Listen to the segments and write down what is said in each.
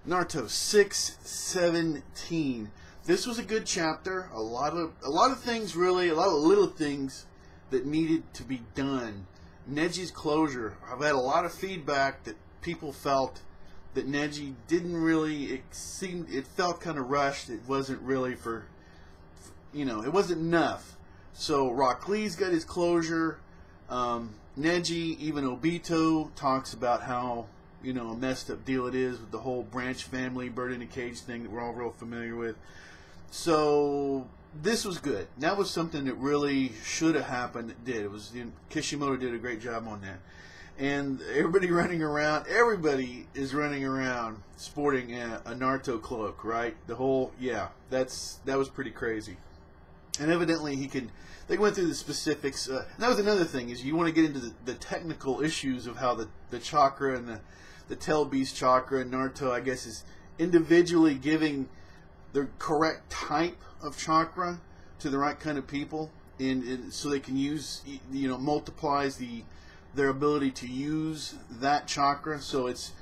Naruto 617. This was a good chapter. A lot of things, really, a lot of little things that needed to be done. Neji's closure. I've had a lot of feedback that people felt that Neji didn't really. It felt kind of rushed. It wasn't really it wasn't enough. So Rock Lee's got his closure. Neji, even Obito talks about how a messed up deal it is with the whole Branch family bird in a cage thing that we're all real familiar with. So this was good. That was something that really should have happened. It did. It was Kishimoto did a great job on that. And everybody is running around sporting a Naruto cloak, right? The whole that was pretty crazy. And evidently they went through the specifics. And that was another thing, is you want to get into the technical issues of how the chakra and the Tail Beast chakra and Naruto, I guess, is individually giving the correct type of chakra to the right kind of people, and so they can use, multiplies their ability to use that chakra. So it's,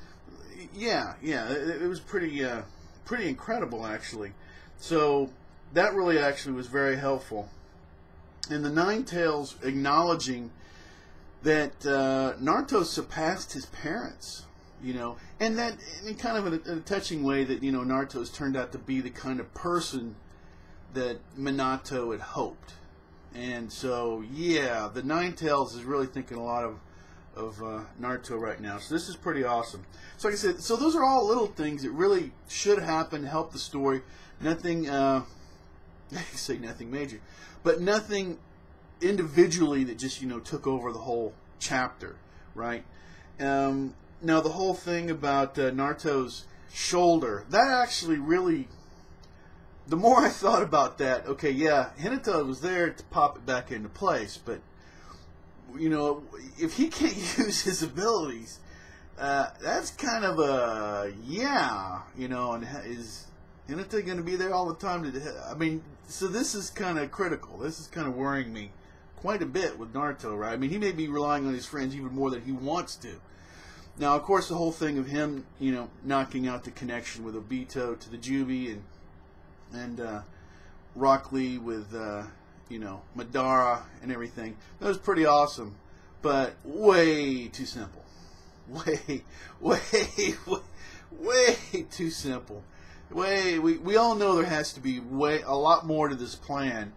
it was pretty incredible, actually. So that really actually was very helpful. And the Nine Tails acknowledging that Naruto surpassed his parents, and that in kind of a touching way that, Naruto's turned out to be the kind of person that Minato had hoped. And so, the Nine Tails is really thinking a lot of Naruto right now. So this is pretty awesome. So like I said, so those are all little things that really should happen to help the story. Nothing, I say nothing major, but nothing individually that just, took over the whole chapter, right? Now the whole thing about Naruto's shoulder, that actually really, the more I thought about that, okay, Hinata was there to pop it back into place, but, if he can't use his abilities, that's kind of a, and is Hinata going to be there all the time? So this is kind of critical. This is kind of worrying me quite a bit with Naruto, right? He may be relying on his friends even more than he wants to. Now, of course, the whole thing of him, knocking out the connection with Obito to the Jubi and Rock Lee with, Madara and everything, that was pretty awesome, but way too simple. Way too simple. We all know there has to be a lot more to this plan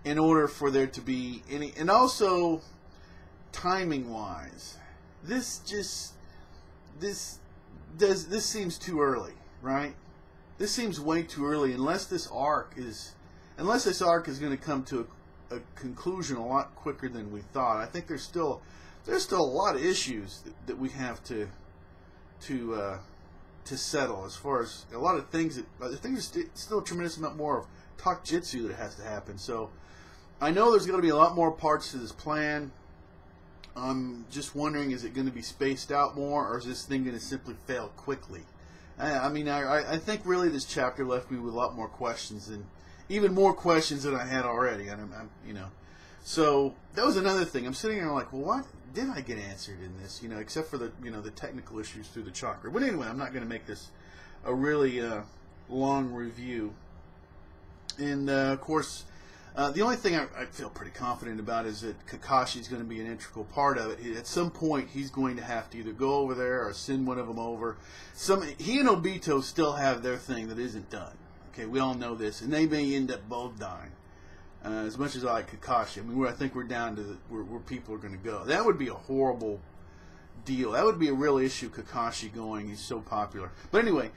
in order for there to be any, and also timing wise, this seems too early, right? This seems way too early, unless this arc is going to come to a conclusion a lot quicker than we thought. I think there's still a lot of issues that we have to settle, as far as a lot of things there's still a tremendous amount more of Taijutsu that has to happen. So I know there's going to be a lot more parts to this plan. I'm just wondering, is it going to be spaced out more, or is this thing going to simply fail quickly? I think really this chapter left me with a lot more questions, and even more questions than I had already. And so that was another thing. I'm sitting here like, well, what did I get answered in this? Except for the the technical issues through the chakra. But anyway, I'm not going to make this a really long review. And of course, the only thing I feel pretty confident about is that Kakashi's going to be an integral part of it. At some point, he's going to have to either go over there or send one of them over. He and Obito still have their thing that isn't done. Okay, we all know this, and they may end up both dying. As much as I like Kakashi, I think we're down to where people are going to go. That would be a horrible deal. That would be a real issue, Kakashi going. He's so popular. But anyway,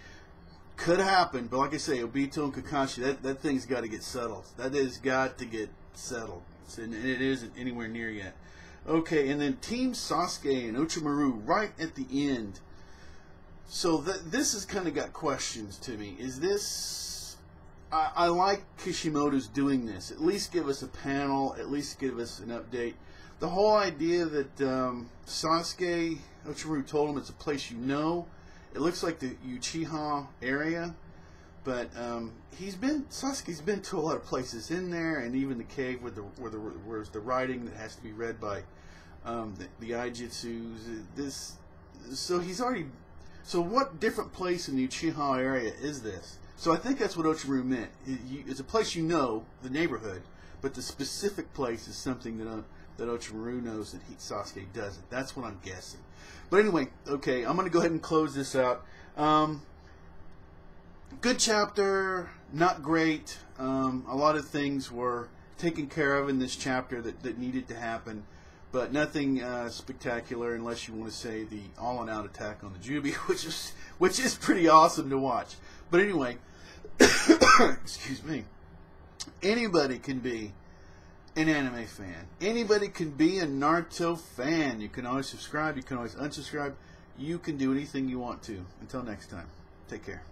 could happen. But like I say, Obito and Kakashi, that thing's got to get settled. That has got to get settled. And it isn't anywhere near yet. Okay, and then Team Sasuke and Uchimaru right at the end. So this has kind of got questions to me. Is this... I like Kishimoto's doing this. At least give us a panel. At least give us an update. The whole idea that Sasuke, Uchimaru told him it's a place it looks like the Uchiha area, but Sasuke's been to a lot of places in there, and even the cave where's the writing that has to be read by the Aijutsus. So So what different place in the Uchiha area is this? So I think that's what Ochimaru meant. It's a place you know, the neighborhood, but the specific place is something that Ochimaru knows that Sasuke doesn't. That's what I'm guessing. But anyway, okay, I'm going to go ahead and close this out. Good chapter, not great. A lot of things were taken care of in this chapter that needed to happen, but nothing spectacular unless you want to say the all-and-out attack on the Jubi, which is pretty awesome to watch. But anyway, excuse me, anybody can be an anime fan. Anybody can be a Naruto fan. You can always subscribe. You can always unsubscribe. You can do anything you want to. Until next time, take care.